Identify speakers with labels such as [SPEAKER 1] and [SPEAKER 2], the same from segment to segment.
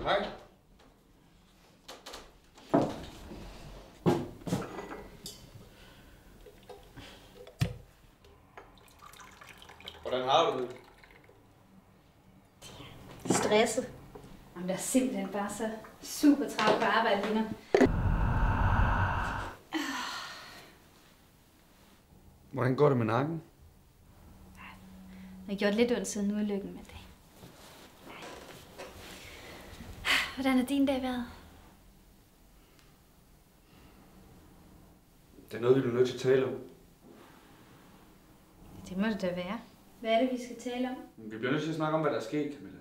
[SPEAKER 1] Hej. Hvordan har du det?
[SPEAKER 2] Stresset. Jamen, der er simpelthen bare så super travlt på arbejde lige nu.
[SPEAKER 1] Hvordan går det med nakken?
[SPEAKER 2] Jeg har gjort lidt ondt siden ulykken, men det... Hvordan har din dag været?
[SPEAKER 1] Det er noget, vi bliver nødt til at tale om.
[SPEAKER 2] Det må det da være. Hvad er det, vi skal tale om?
[SPEAKER 1] Vi bliver nødt til at snakke om, hvad der er sket, Camilla.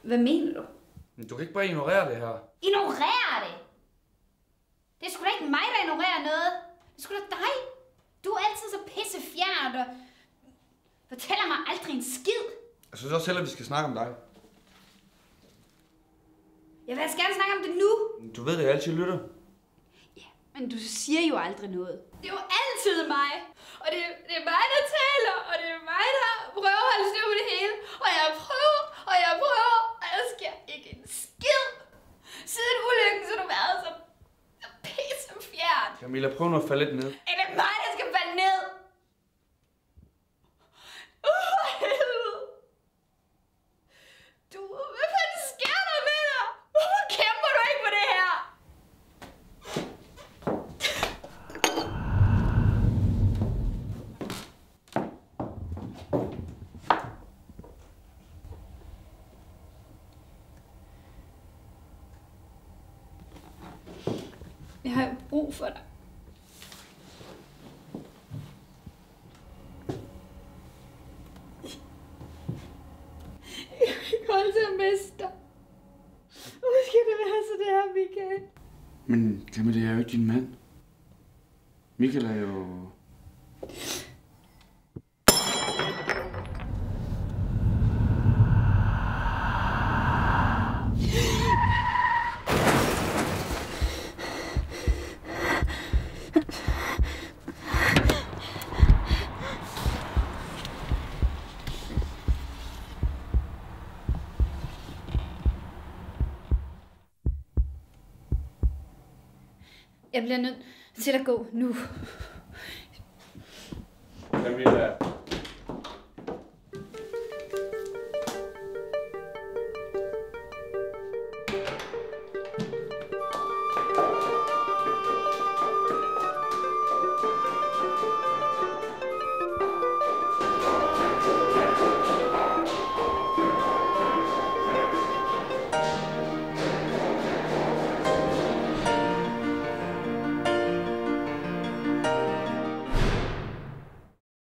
[SPEAKER 2] Hvad mener du?
[SPEAKER 1] Men du kan ikke bare ignorere det her.
[SPEAKER 2] Ignorere det? Det er sgu da ikke mig, der ignorerer noget. Det er sgu da dig. Du er altid så pissefjernt og fortæller mig aldrig en skid.
[SPEAKER 1] Jeg synes også heller, at vi skal snakke om dig.
[SPEAKER 2] Jeg vil altså gerne snakke om det nu.
[SPEAKER 1] Du ved, at jeg altid lytter.
[SPEAKER 2] Ja, men du siger jo aldrig noget. Det er jo altid mig. Og det er mig, der taler, og det er mig, der prøver at holde styr på det hele. Og jeg prøver, og der sker ikke en skid. Siden ulykken, så har du været så pissefjernt.
[SPEAKER 1] Camilla, prøv nu at falde lidt ned.
[SPEAKER 2] Er det mig, der skal falde ned? Helvede. Du, hvad fanden sker der med dig? Hvorfor kæmper du ikke for det her? Jeg har brug for dig. Jeg kan ikke holde til at miste dig. Hvorfor skal det være så det her, Michael?
[SPEAKER 1] Men Camilla, jeg er jo ikke din mand. Michael er jo...
[SPEAKER 2] Jeg bliver nødt til at gå nu.
[SPEAKER 1] Camilla...